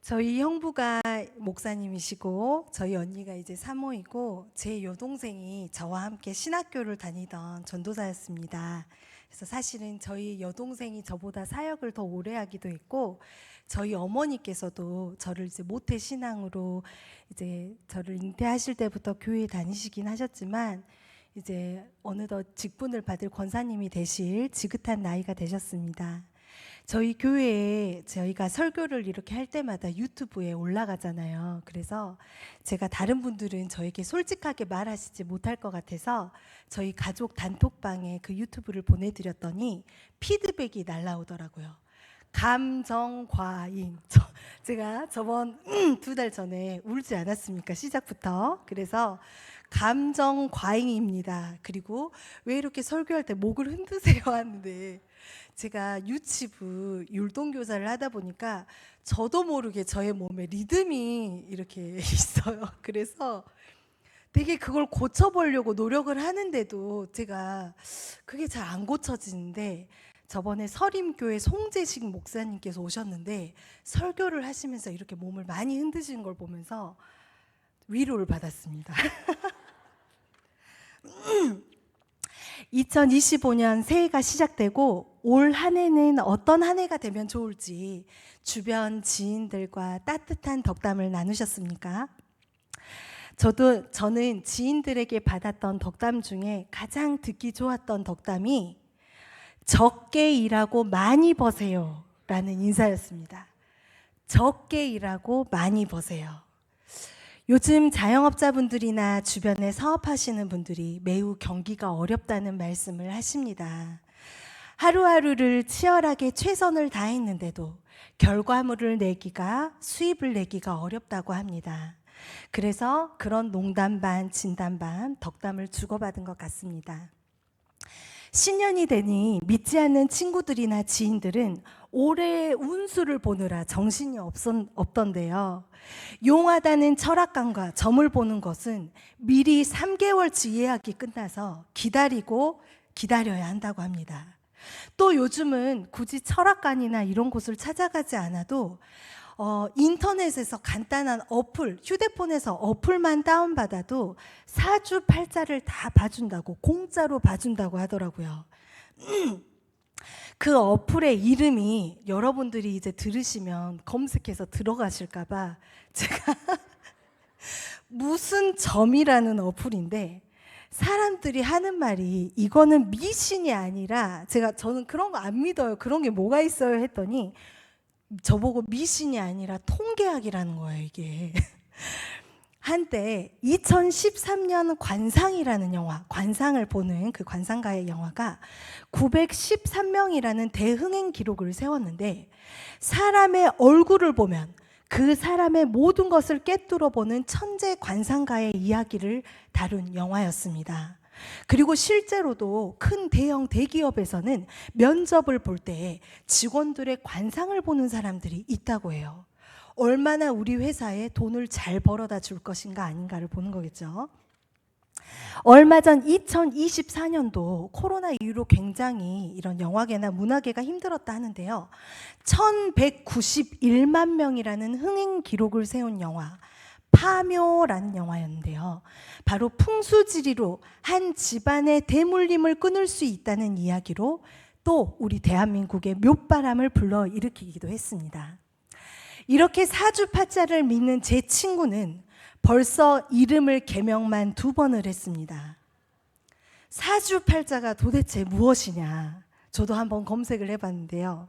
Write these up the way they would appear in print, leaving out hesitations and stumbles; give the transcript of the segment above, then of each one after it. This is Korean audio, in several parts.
저희 형부가 목사님이시고 저희 언니가 이제 사모이고 제 여동생이 저와 함께 신학교를 다니던 전도사였습니다. 그래서 사실은 저희 여동생이 저보다 사역을 더 오래 하기도 했고 저희 어머니께서도 저를 이제 모태 신앙으로 이제 저를 잉태하실 때부터 교회에 다니시긴 하셨지만 이제 어느덧 직분을 받을 권사님이 되실 지긋한 나이가 되셨습니다. 저희 교회에 저희가 설교를 이렇게 할 때마다 유튜브에 올라가잖아요. 그래서 제가 다른 분들은 저에게 솔직하게 말하시지 못할 것 같아서 저희 가족 단톡방에 그 유튜브를 보내드렸더니 피드백이 날라오더라고요. 감정 과잉. 제가 저번 2달 전에 울지 않았습니까? 시작부터. 그래서 감정 과잉입니다. 그리고 왜 이렇게 설교할 때 목을 흔드세요 하는데 제가 유치부 율동교사를 하다 보니까 저도 모르게 저의 몸에 리듬이 이렇게 있어요. 그래서 되게 그걸 고쳐보려고 노력을 하는데도 제가 그게 잘 안 고쳐지는데 저번에 서림교회 송재식 목사님께서 오셨는데 설교를 하시면서 이렇게 몸을 많이 흔드시는 걸 보면서 위로를 받았습니다. 2025년 새해가 시작되고 올 한 해는 어떤 한 해가 되면 좋을지 주변 지인들과 따뜻한 덕담을 나누셨습니까? 저는 지인들에게 받았던 덕담 중에 가장 듣기 좋았던 덕담이 적게 일하고 많이 버세요 라는 인사였습니다. 적게 일하고 많이 버세요. 요즘 자영업자분들이나 주변에 사업하시는 분들이 매우 경기가 어렵다는 말씀을 하십니다. 하루하루를 치열하게 최선을 다했는데도 결과물을 내기가, 수입을 내기가 어렵다고 합니다. 그래서 그런 농담 반 진담 반 덕담을 주고받은 것 같습니다. 신년이 되니 믿지 않는 친구들이나 지인들은 올해의 운수를 보느라 정신이 없던데요. 용하다는 철학관과 점을 보는 것은 미리 3개월치 예약이 끝나서 기다리고 기다려야 한다고 합니다. 또 요즘은 굳이 철학관이나 이런 곳을 찾아가지 않아도 인터넷에서 간단한 어플, 휴대폰에서 어플만 다운받아도 사주팔자를 다 봐준다고, 공짜로 봐준다고 하더라고요. 그 어플의 이름이 여러분들이 이제 들으시면 검색해서 들어가실까봐 제가 무슨 점이라는 어플인데 사람들이 하는 말이 이거는 미신이 아니라 저는 그런 거 안 믿어요. 그런 게 뭐가 있어요 했더니 저보고 미신이 아니라 통계학이라는 거예요, 이게. 한때 2013년 관상이라는 영화, 관상을 보는 그 관상가의 영화가 913명이라는 대흥행 기록을 세웠는데 사람의 얼굴을 보면 그 사람의 모든 것을 꿰뚫어 보는 천재 관상가의 이야기를 다룬 영화였습니다. 그리고 실제로도 큰 대형 대기업에서는 면접을 볼 때 직원들의 관상을 보는 사람들이 있다고 해요. 얼마나 우리 회사에 돈을 잘 벌어다 줄 것인가 아닌가를 보는 거겠죠. 얼마 전 2024년도 코로나 이후로 굉장히 이런 영화계나 문화계가 힘들었다 하는데요. 1191만 명이라는 흥행 기록을 세운 영화 파묘라는 영화였는데요. 바로 풍수지리로 한 집안의 대물림을 끊을 수 있다는 이야기로 또 우리 대한민국의 묘바람을 불러일으키기도 했습니다. 이렇게 사주팔자를 믿는 제 친구는 벌써 이름을 개명만 2번을 했습니다. 사주팔자가 도대체 무엇이냐? 저도 한번 검색을 해봤는데요.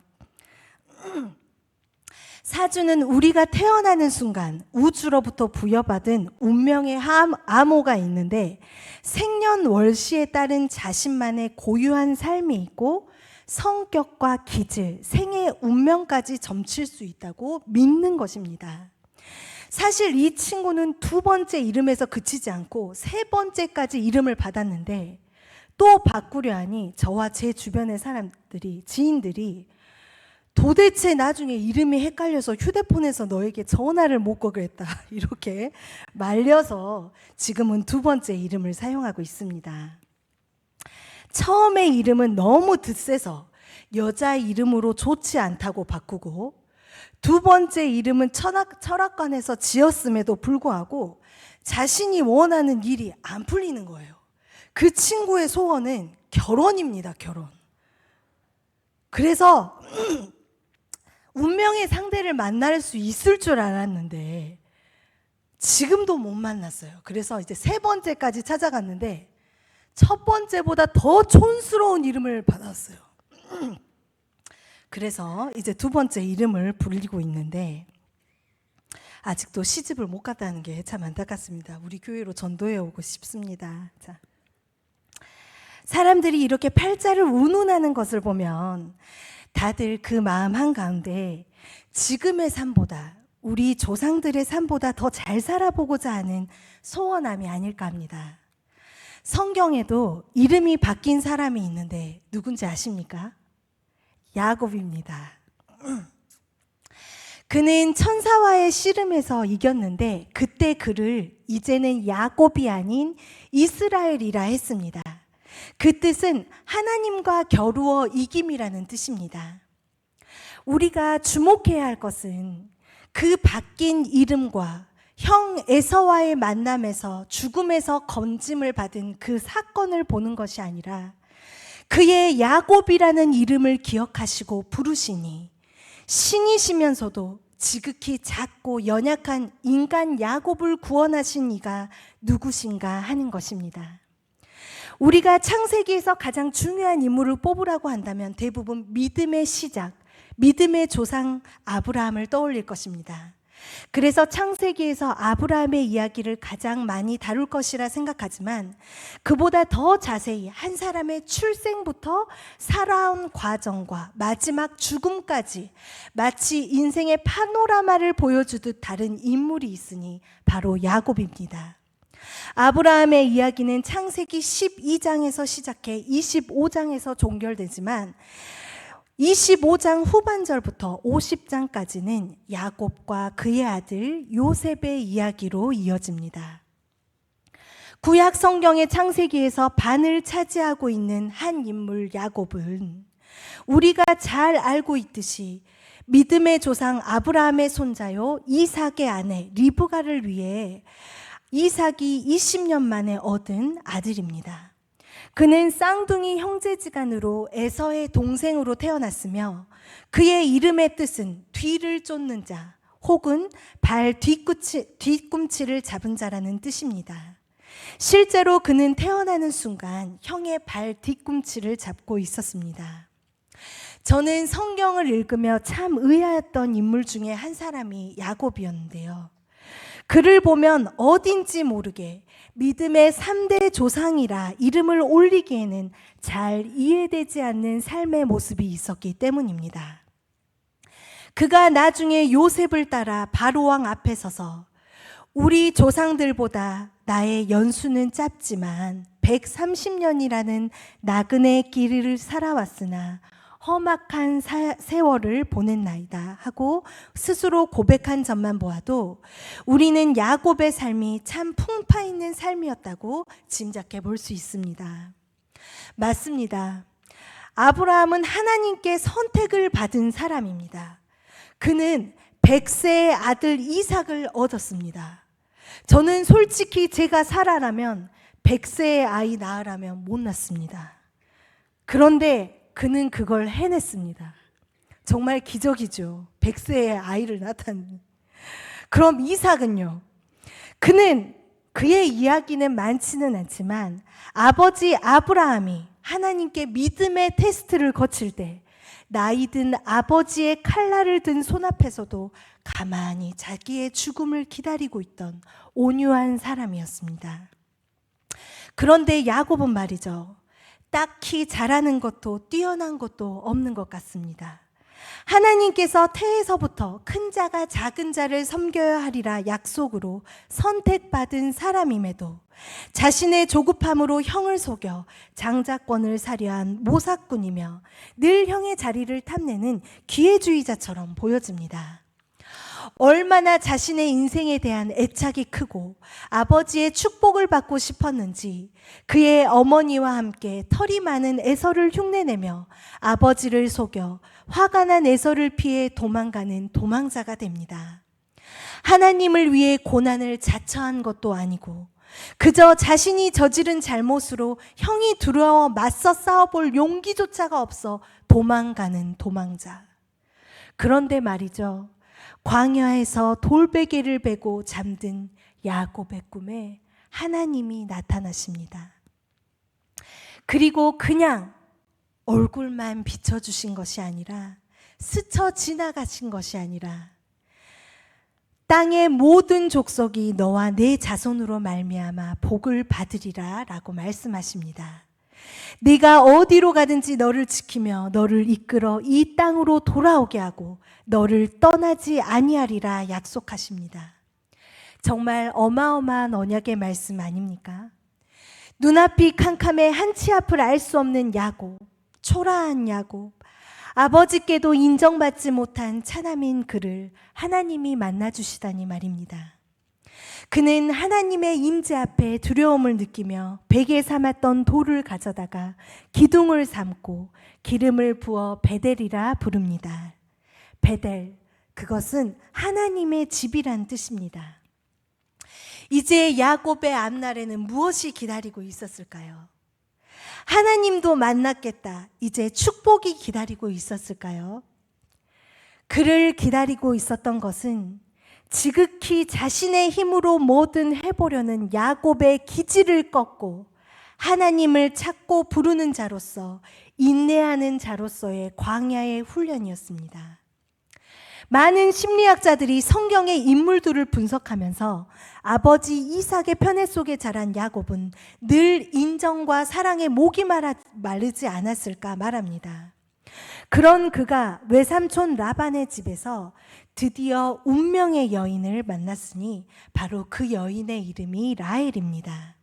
사주는 우리가 태어나는 순간 우주로부터 부여받은 운명의 암호가 있는데 생년월시에 따른 자신만의 고유한 삶이 있고 성격과 기질, 생애 운명까지 점칠 수 있다고 믿는 것입니다. 사실 이 친구는 2번째 이름에서 그치지 않고 3번째까지 이름을 받았는데 또 바꾸려 하니 저와 제 주변의 사람들이, 지인들이 도대체 나중에 이름이 헷갈려서 휴대폰에서 너에게 전화를 못 거겠다 이렇게 말려서 지금은 2번째 이름을 사용하고 있습니다. 처음에 이름은 너무 드세서 여자 이름으로 좋지 않다고 바꾸고 두 번째 이름은 철학관에서 지었음에도 불구하고 자신이 원하는 일이 안 풀리는 거예요. 그 친구의 소원은 결혼입니다, 결혼. 그래서 운명의 상대를 만날 수 있을 줄 알았는데 지금도 못 만났어요. 그래서 이제 세 번째까지 찾아갔는데 첫 번째보다 더 촌스러운 이름을 받았어요. 그래서 이제 두 번째 이름을 불리고 있는데 아직도 시집을 못 갔다는 게 참 안타깝습니다. 우리 교회로 전도해 오고 싶습니다. 자, 사람들이 이렇게 팔자를 운운하는 것을 보면 다들 그 마음 한가운데 지금의 삶보다 우리 조상들의 삶보다 더 잘 살아보고자 하는 소원함이 아닐까 합니다. 성경에도 이름이 바뀐 사람이 있는데 누군지 아십니까? 야곱입니다. 그는 천사와의 씨름에서 이겼는데 그때 그를 이제는 야곱이 아닌 이스라엘이라 했습니다. 그 뜻은 하나님과 겨루어 이김이라는 뜻입니다. 우리가 주목해야 할 것은 그 바뀐 이름과 형 에서와의 만남에서 죽음에서 건짐을 받은 그 사건을 보는 것이 아니라 그의 야곱이라는 이름을 기억하시고 부르시니 신이시면서도 지극히 작고 연약한 인간 야곱을 구원하신 이가 누구신가 하는 것입니다. 우리가 창세기에서 가장 중요한 인물을 뽑으라고 한다면 대부분 믿음의 시작, 믿음의 조상 아브라함을 떠올릴 것입니다. 그래서 창세기에서 아브라함의 이야기를 가장 많이 다룰 것이라 생각하지만 그보다 더 자세히 한 사람의 출생부터 살아온 과정과 마지막 죽음까지 마치 인생의 파노라마를 보여주듯 다른 인물이 있으니 바로 야곱입니다. 아브라함의 이야기는 창세기 12장에서 시작해 25장에서 종결되지만 25장 후반절부터 50장까지는 야곱과 그의 아들 요셉의 이야기로 이어집니다. 구약 성경의 창세기에서 반을 차지하고 있는 한 인물 야곱은 우리가 잘 알고 있듯이 믿음의 조상 아브라함의 손자요 이삭의 아내 리브가를 위해 이삭이 20년 만에 얻은 아들입니다. 그는 쌍둥이 형제지간으로 에서의 동생으로 태어났으며 그의 이름의 뜻은 뒤를 쫓는 자 혹은 발 뒤꿈치를 잡은 자라는 뜻입니다. 실제로 그는 태어나는 순간 형의 발 뒤꿈치를 잡고 있었습니다. 저는 성경을 읽으며 참 의아했던 인물 중에 한 사람이 야곱이었는데요. 그를 보면 어딘지 모르게 믿음의 3대 조상이라 이름을 올리기에는 잘 이해되지 않는 삶의 모습이 있었기 때문입니다. 그가 나중에 요셉을 따라 바로왕 앞에 서서 우리 조상들보다 나의 연수는 짧지만 130년이라는 나그네 길을 살아왔으나 험악한 세월을 보냈나이다 하고 스스로 고백한 점만 보아도 우리는 야곱의 삶이 참 풍파 있는 삶이었다고 짐작해 볼 수 있습니다. 맞습니다. 아브라함은 하나님께 선택을 받은 사람입니다. 그는 100세의 아들 이삭을 얻었습니다. 저는 솔직히 제가 살아라면 100세의 아이 낳으라면 못 낳습니다. 그런데 그는 그걸 해냈습니다. 정말 기적이죠. 100세의 아이를 낳다니. 그럼 이삭은요? 그의 이야기는 많지는 않지만 아버지 아브라함이 하나님께 믿음의 테스트를 거칠 때 나이 든 아버지의 칼날을 든 손 앞에서도 가만히 자기의 죽음을 기다리고 있던 온유한 사람이었습니다. 그런데 야곱은 말이죠. 딱히 잘하는 것도 뛰어난 것도 없는 것 같습니다. 하나님께서 태에서부터 큰 자가 작은 자를 섬겨야 하리라 약속으로 선택받은 사람임에도 자신의 조급함으로 형을 속여 장자권을 살해한 모사꾼이며 늘 형의 자리를 탐내는 기회주의자처럼 보여집니다. 얼마나 자신의 인생에 대한 애착이 크고 아버지의 축복을 받고 싶었는지 그의 어머니와 함께 털이 많은 에서를 흉내내며 아버지를 속여 화가 난 에서를 피해 도망가는 도망자가 됩니다. 하나님을 위해 고난을 자처한 것도 아니고 그저 자신이 저지른 잘못으로 형이 두려워 맞서 싸워볼 용기조차가 없어 도망가는 도망자. 그런데 말이죠. 광야에서 돌베개를 베고 잠든 야곱의 꿈에 하나님이 나타나십니다. 그리고 그냥 얼굴만 비춰주신 것이 아니라 스쳐 지나가신 것이 아니라 땅의 모든 족속이 너와 내 자손으로 말미암아 복을 받으리라 라고 말씀하십니다. 네가 어디로 가든지 너를 지키며 너를 이끌어 이 땅으로 돌아오게 하고 너를 떠나지 아니하리라 약속하십니다. 정말 어마어마한 언약의 말씀 아닙니까? 눈앞이 캄캄해 한치 앞을 알 수 없는 야곱, 초라한 야곱, 아버지께도 인정받지 못한 차남인 그를 하나님이 만나주시다니 말입니다. 그는 하나님의 임재 앞에 두려움을 느끼며 베개 삼았던 돌을 가져다가 기둥을 삼고 기름을 부어 베델이라 부릅니다. 베델, 그것은 하나님의 집이란 뜻입니다. 이제 야곱의 앞날에는 무엇이 기다리고 있었을까요? 하나님도 만났겠다. 이제 축복이 기다리고 있었을까요? 그를 기다리고 있었던 것은 지극히 자신의 힘으로 뭐든 해보려는 야곱의 기질을 꺾고 하나님을 찾고 부르는 자로서 인내하는 자로서의 광야의 훈련이었습니다. 많은 심리학자들이 성경의 인물들을 분석하면서 아버지 이삭의 편애 속에 자란 야곱은 늘 인정과 사랑에 목이 마르지 않았을까 말합니다. 그런 그가 외삼촌 라반의 집에서 드디어 운명의 여인을 만났으니 바로 그 여인의 이름이 라헬입니다.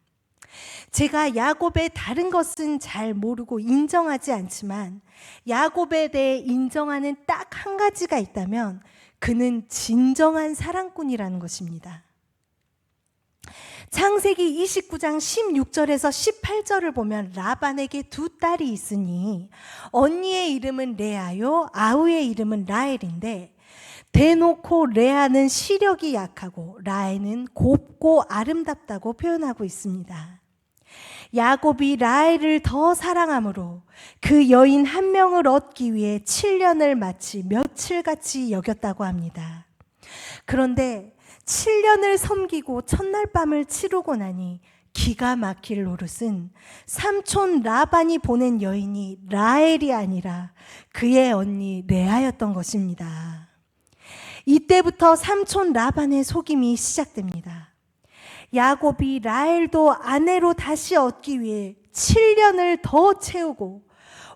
제가 야곱의 다른 것은 잘 모르고 인정하지 않지만 야곱에 대해 인정하는 딱 한 가지가 있다면 그는 진정한 사랑꾼이라는 것입니다. 창세기 29장 16절에서 18절을 보면 라반에게 두 딸이 있으니 언니의 이름은 레아요 아우의 이름은 라헬인데 대놓고 레아는 시력이 약하고 라헬은 곱고 아름답다고 표현하고 있습니다. 야곱이 라헬을 더 사랑함으로 그 여인 한 명을 얻기 위해 7년을 마치 며칠같이 여겼다고 합니다. 그런데 7년을 섬기고 첫날 밤을 치르고 나니 기가 막힐 노릇은 삼촌 라반이 보낸 여인이 라헬이 아니라 그의 언니 레아였던 것입니다. 이때부터 삼촌 라반의 속임이 시작됩니다. 야곱이 라헬도 아내로 다시 얻기 위해 7년을 더 채우고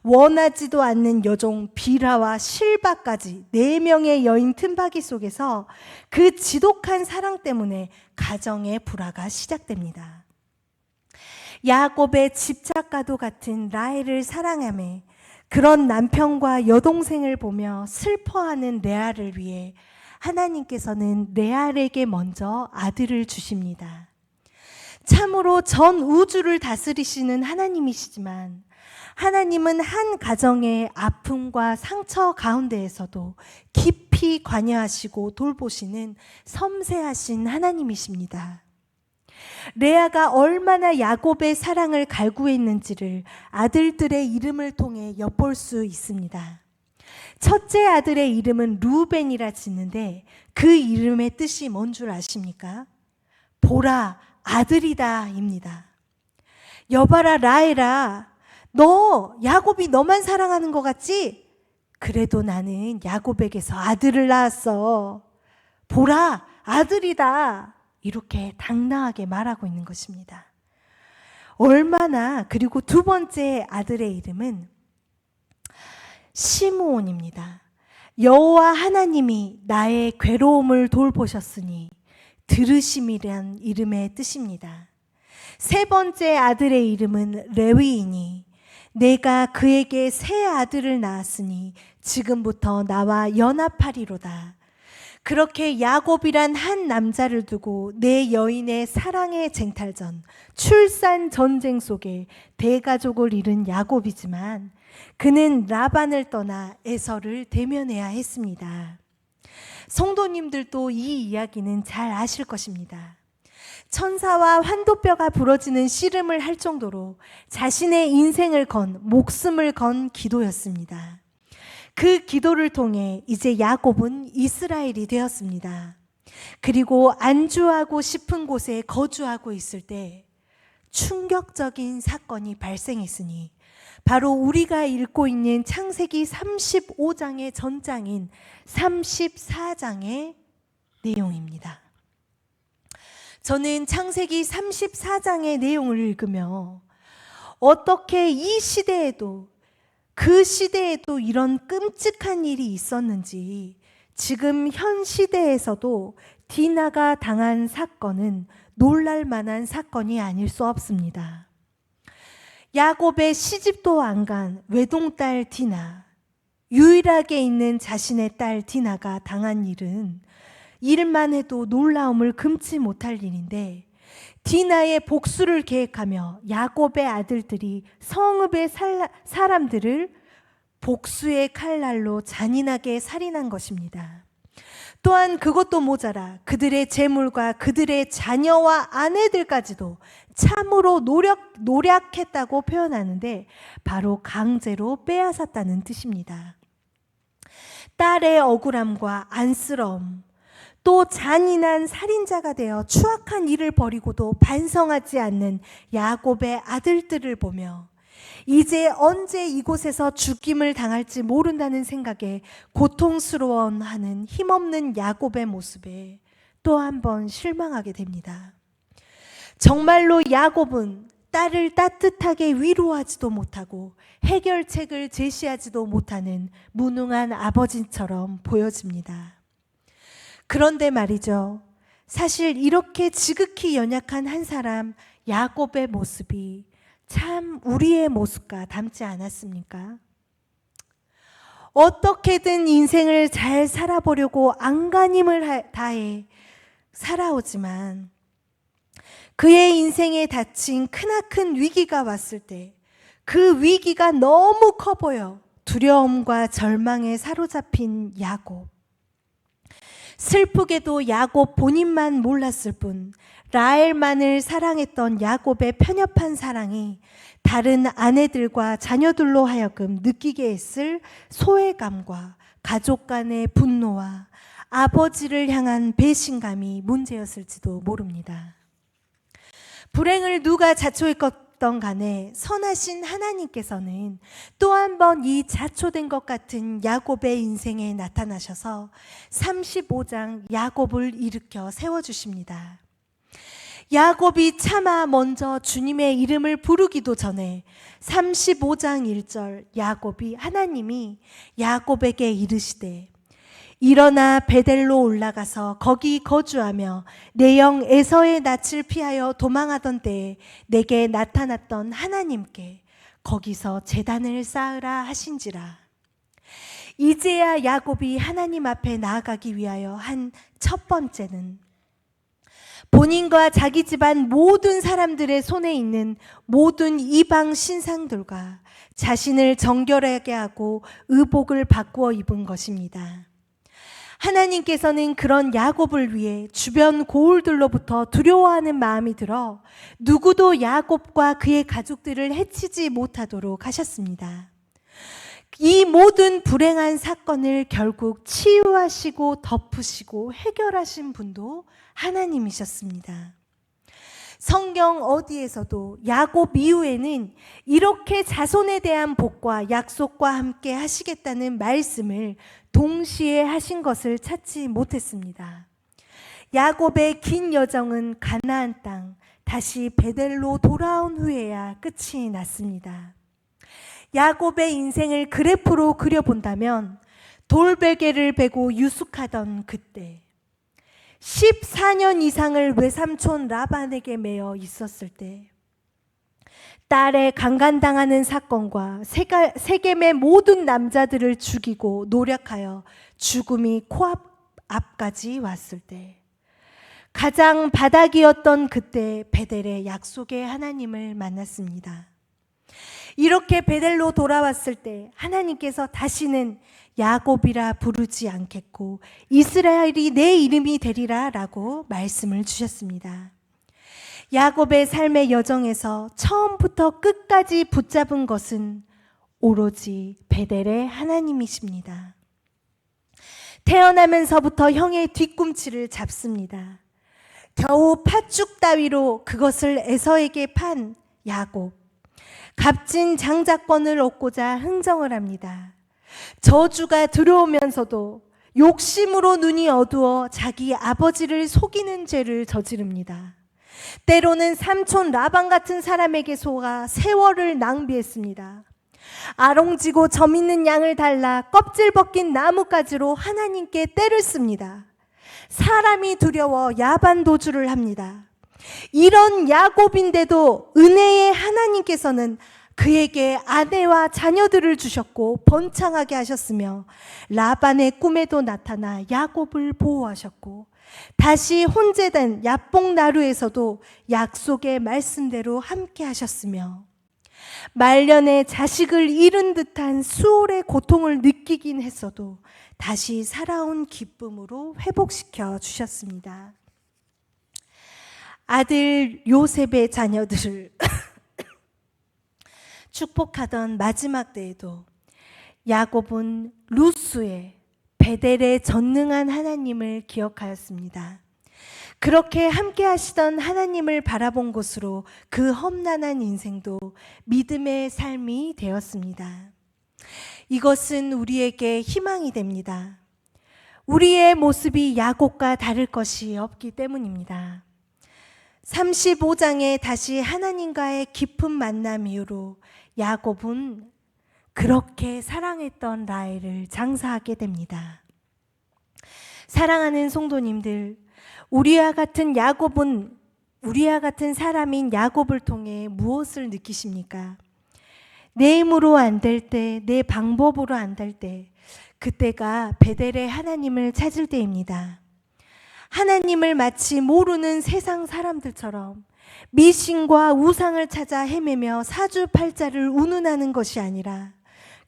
원하지도 않는 여종 비라와 실바까지 4명의 여인 틈바기 속에서 그 지독한 사랑 때문에 가정의 불화가 시작됩니다. 야곱의 집착과도 같은 라헬을 사랑하며 그런 남편과 여동생을 보며 슬퍼하는 레아를 위해 하나님께서는 레알에게 먼저 아들을 주십니다. 참으로 전 우주를 다스리시는 하나님이시지만 하나님은 한 가정의 아픔과 상처 가운데에서도 깊이 관여하시고 돌보시는 섬세하신 하나님이십니다. 레아가 얼마나 야곱의 사랑을 갈구했는지를 아들들의 이름을 통해 엿볼 수 있습니다. 첫째 아들의 이름은 루벤이라 짓는데 그 이름의 뜻이 뭔 줄 아십니까? 보라, 아들이다 입니다. 여봐라 라헬아, 너 야곱이 너만 사랑하는 것 같지? 그래도 나는 야곱에게서 아들을 낳았어. 보라, 아들이다. 이렇게 당당하게 말하고 있는 것입니다. 얼마나, 그리고 두 번째 아들의 이름은 시므온입니다. 여호와 하나님이 나의 괴로움을 돌보셨으니 들으심이란 이름의 뜻입니다. 세 번째 아들의 이름은 레위이니 내가 그에게 새 아들을 낳았으니 지금부터 나와 연합하리로다. 그렇게 야곱이란 한 남자를 두고 내 여인의 사랑의 쟁탈전, 출산 전쟁 속에 대가족을 잃은 야곱이지만 그는 라반을 떠나 에서를 대면해야 했습니다. 성도님들도 이 이야기는 잘 아실 것입니다. 천사와 환도뼈가 부러지는 씨름을 할 정도로 자신의 인생을 건, 목숨을 건 기도였습니다. 그 기도를 통해 이제 야곱은 이스라엘이 되었습니다. 그리고 안주하고 싶은 곳에 거주하고 있을 때 충격적인 사건이 발생했으니 바로 우리가 읽고 있는 창세기 35장의 전장인 34장의 내용입니다. 저는 창세기 34장의 내용을 읽으며 어떻게 이 시대에도 그 시대에도 이런 끔찍한 일이 있었는지, 지금 현 시대에서도 디나가 당한 사건은 놀랄 만한 사건이 아닐 수 없습니다. 야곱의 시집도 안 간 외동딸 디나, 유일하게 있는 자신의 딸 디나가 당한 일은 일만 해도 놀라움을 금치 못할 일인데, 디나의 복수를 계획하며 야곱의 아들들이 성읍의 사람들을 복수의 칼날로 잔인하게 살인한 것입니다. 또한 그것도 모자라 그들의 재물과 그들의 자녀와 아내들까지도 참으로 노력했다고 표현하는데 바로 강제로 빼앗았다는 뜻입니다. 딸의 억울함과 안쓰러움, 또 잔인한 살인자가 되어 추악한 일을 벌이고도 반성하지 않는 야곱의 아들들을 보며 이제 언제 이곳에서 죽임을 당할지 모른다는 생각에 고통스러워하는 힘없는 야곱의 모습에 또 한 번 실망하게 됩니다. 정말로 야곱은 딸을 따뜻하게 위로하지도 못하고 해결책을 제시하지도 못하는 무능한 아버지처럼 보여집니다. 그런데 말이죠. 사실 이렇게 지극히 연약한 한 사람 야곱의 모습이 참 우리의 모습과 닮지 않았습니까? 어떻게든 인생을 잘 살아보려고 안간힘을 다해 살아오지만 그의 인생에 닥친 크나큰 위기가 왔을 때 그 위기가 너무 커 보여 두려움과 절망에 사로잡힌 야곱. 슬프게도 야곱 본인만 몰랐을 뿐 라헬만을 사랑했던 야곱의 편협한 사랑이 다른 아내들과 자녀들로 하여금 느끼게 했을 소외감과 가족 간의 분노와 아버지를 향한 배신감이 문제였을지도 모릅니다. 불행을 누가 자초했건 간에 선하신 하나님께서는 또 한 번 이 자초된 것 같은 야곱의 인생에 나타나셔서 35장 야곱을 일으켜 세워주십니다. 야곱이 차마 먼저 주님의 이름을 부르기도 전에 35장 1절 하나님이 야곱에게 이르시되 일어나 베델로 올라가서 거기 거주하며 내 영 에서의 낯을 피하여 도망하던 때에 내게 나타났던 하나님께 거기서 제단을 쌓으라 하신지라. 이제야 야곱이 하나님 앞에 나아가기 위하여 한 첫 번째는 본인과 자기 집안 모든 사람들의 손에 있는 모든 이방 신상들과 자신을 정결하게 하고 의복을 바꾸어 입은 것입니다. 하나님께서는 그런 야곱을 위해 주변 고울들로부터 두려워하는 마음이 들어 누구도 야곱과 그의 가족들을 해치지 못하도록 하셨습니다. 이 모든 불행한 사건을 결국 치유하시고 덮으시고 해결하신 분도 하나님이셨습니다. 성경 어디에서도 야곱 이후에는 이렇게 자손에 대한 복과 약속과 함께 하시겠다는 말씀을 동시에 하신 것을 찾지 못했습니다. 야곱의 긴 여정은 가나안 땅, 다시 베델로 돌아온 후에야 끝이 났습니다. 야곱의 인생을 그래프로 그려본다면 돌베개를 베고 유숙하던 그때 14년 이상을 외삼촌 라반에게 매여 있었을 때 딸의 강간당하는 사건과 세겜의 모든 남자들을 죽이고 노력하여 죽음이 코앞 앞까지 왔을 때, 가장 바닥이었던 그때 베델의 약속의 하나님을 만났습니다. 이렇게 베델로 돌아왔을 때 하나님께서 다시는 야곱이라 부르지 않겠고 이스라엘이 내 이름이 되리라 라고 말씀을 주셨습니다. 야곱의 삶의 여정에서 처음부터 끝까지 붙잡은 것은 오로지 베델의 하나님이십니다. 태어나면서부터 형의 뒤꿈치를 잡습니다. 겨우 팥죽 따위로 그것을 에서에게 판 야곱, 값진 장자권을 얻고자 흥정을 합니다. 저주가 들어오면서도 욕심으로 눈이 어두워 자기 아버지를 속이는 죄를 저지릅니다. 때로는 삼촌 라반 같은 사람에게 속아 세월을 낭비했습니다. 아롱지고 점 있는 양을 달라 껍질 벗긴 나뭇가지로 하나님께 때를 씁니다. 사람이 두려워 야반 도주를 합니다. 이런 야곱인데도 은혜의 하나님께서는 그에게 아내와 자녀들을 주셨고 번창하게 하셨으며 라반의 꿈에도 나타나 야곱을 보호하셨고 다시 혼재된 야복나루에서도 약속의 말씀대로 함께 하셨으며 말년에 자식을 잃은 듯한 수월의 고통을 느끼긴 했어도 다시 살아온 기쁨으로 회복시켜 주셨습니다. 아들 요셉의 자녀들을 축복하던 마지막 때에도 야곱은 루스의 베델의 전능한 하나님을 기억하였습니다. 그렇게 함께 하시던 하나님을 바라본 곳으로 그 험난한 인생도 믿음의 삶이 되었습니다. 이것은 우리에게 희망이 됩니다. 우리의 모습이 야곱과 다를 것이 없기 때문입니다. 35장에 다시 하나님과의 깊은 만남 이후로 야곱은 그렇게 사랑했던 라헬을 장사하게 됩니다. 사랑하는 성도님들, 우리와 같은 사람인 야곱을 통해 무엇을 느끼십니까? 내 힘으로 안 될 때, 내 방법으로 안 될 때, 그때가 베델의 하나님을 찾을 때입니다. 하나님을 마치 모르는 세상 사람들처럼 미신과 우상을 찾아 헤매며 사주팔자를 운운하는 것이 아니라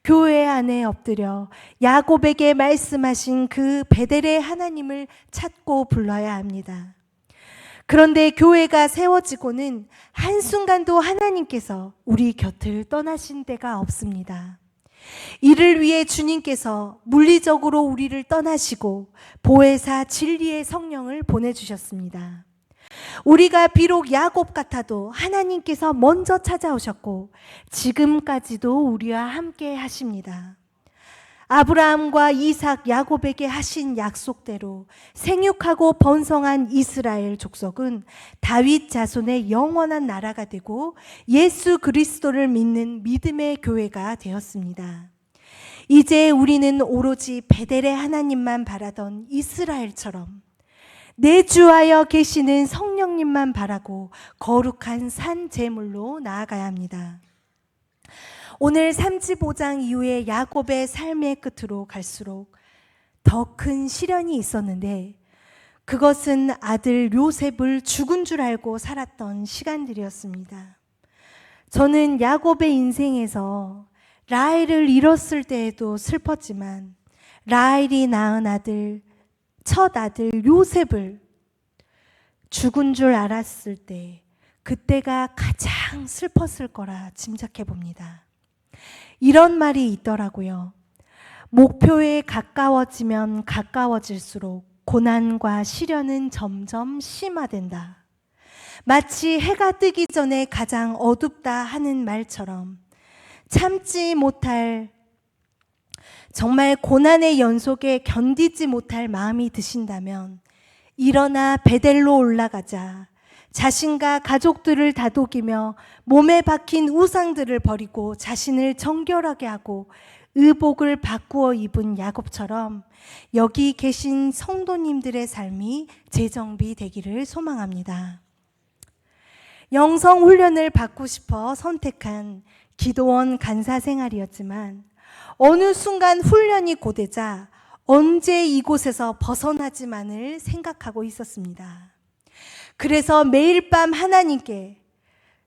교회 안에 엎드려 야곱에게 말씀하신 그 베델의 하나님을 찾고 불러야 합니다. 그런데 교회가 세워지고는 한순간도 하나님께서 우리 곁을 떠나신 때가 없습니다. 이를 위해 주님께서 물리적으로 우리를 떠나시고 보혜사 진리의 성령을 보내주셨습니다. 우리가 비록 야곱 같아도 하나님께서 먼저 찾아오셨고 지금까지도 우리와 함께 하십니다. 아브라함과 이삭, 야곱에게 하신 약속대로 생육하고 번성한 이스라엘 족속은 다윗 자손의 영원한 나라가 되고 예수 그리스도를 믿는 믿음의 교회가 되었습니다. 이제 우리는 오로지 베델의 하나님만 바라던 이스라엘처럼 내주하여 계시는 성령님만 바라고 거룩한 산 제물로 나아가야 합니다. 오늘 35장 이후에 야곱의 삶의 끝으로 갈수록 더 큰 시련이 있었는데 그것은 아들 요셉을 죽은 줄 알고 살았던 시간들이었습니다. 저는 야곱의 인생에서 라헬을 잃었을 때에도 슬펐지만 라헬이 낳은 아들, 첫 아들 요셉을 죽은 줄 알았을 때 그때가 가장 슬펐을 거라 짐작해 봅니다. 이런 말이 있더라고요. 목표에 가까워지면 가까워질수록 고난과 시련은 점점 심화된다. 마치 해가 뜨기 전에 가장 어둡다 하는 말처럼 참지 못할 정말 고난의 연속에 견디지 못할 마음이 드신다면 일어나 베델로 올라가자. 자신과 가족들을 다독이며 몸에 박힌 우상들을 버리고 자신을 정결하게 하고 의복을 바꾸어 입은 야곱처럼 여기 계신 성도님들의 삶이 재정비되기를 소망합니다. 영성 훈련을 받고 싶어 선택한 기도원 간사 생활이었지만 어느 순간 훈련이 고되자 언제 이곳에서 벗어나지만을 생각하고 있었습니다. 그래서 매일 밤 하나님께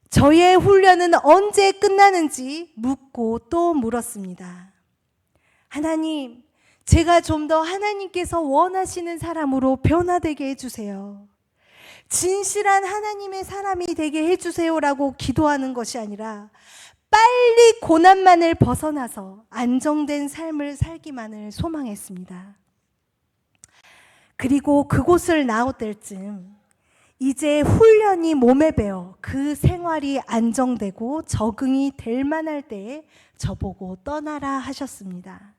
저의 훈련은 언제 끝나는지 묻고 또 물었습니다. 하나님, 제가 좀 더 하나님께서 원하시는 사람으로 변화되게 해주세요. 진실한 하나님의 사람이 되게 해주세요라고 기도하는 것이 아니라 빨리 고난만을 벗어나서 안정된 삶을 살기만을 소망했습니다. 그리고 그곳을 나올 때쯤 이제 훈련이 몸에 배어 그 생활이 안정되고 적응이 될 만할 때에 저보고 떠나라 하셨습니다.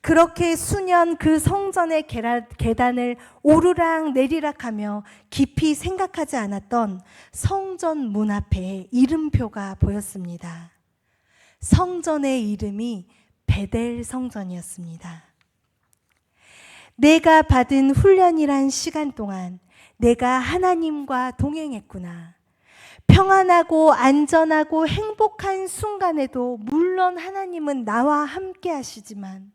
그렇게 수년 그 성전의 계단을 오르락 내리락 하며 깊이 생각하지 않았던 성전 문 앞에 이름표가 보였습니다. 성전의 이름이 베델 성전이었습니다. 내가 받은 훈련이란 시간 동안 내가 하나님과 동행했구나. 평안하고 안전하고 행복한 순간에도 물론 하나님은 나와 함께 하시지만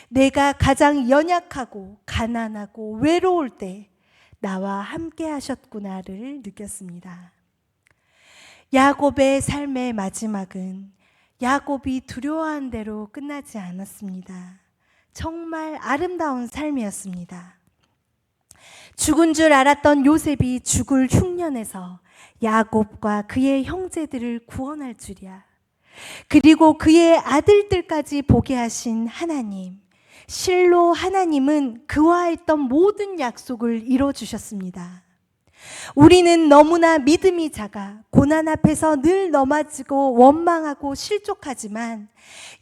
내가 가장 연약하고 가난하고 외로울 때 나와 함께 하셨구나를 느꼈습니다. 야곱의 삶의 마지막은 야곱이 두려워한 대로 끝나지 않았습니다. 정말 아름다운 삶이었습니다. 죽은 줄 알았던 요셉이 죽을 흉년에서 야곱과 그의 형제들을 구원할 줄이야. 그리고 그의 아들들까지 보게 하신 하나님, 실로 하나님은 그와 했던 모든 약속을 이뤄주셨습니다. 우리는 너무나 믿음이 작아 고난 앞에서 늘 넘어지고 원망하고 실족하지만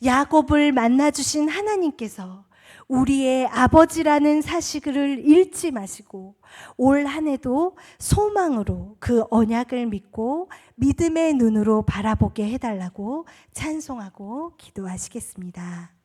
야곱을 만나주신 하나님께서 우리의 아버지라는 사실을 잃지 마시고 올 한 해도 소망으로 그 언약을 믿고 믿음의 눈으로 바라보게 해달라고 찬송하고 기도하시겠습니다.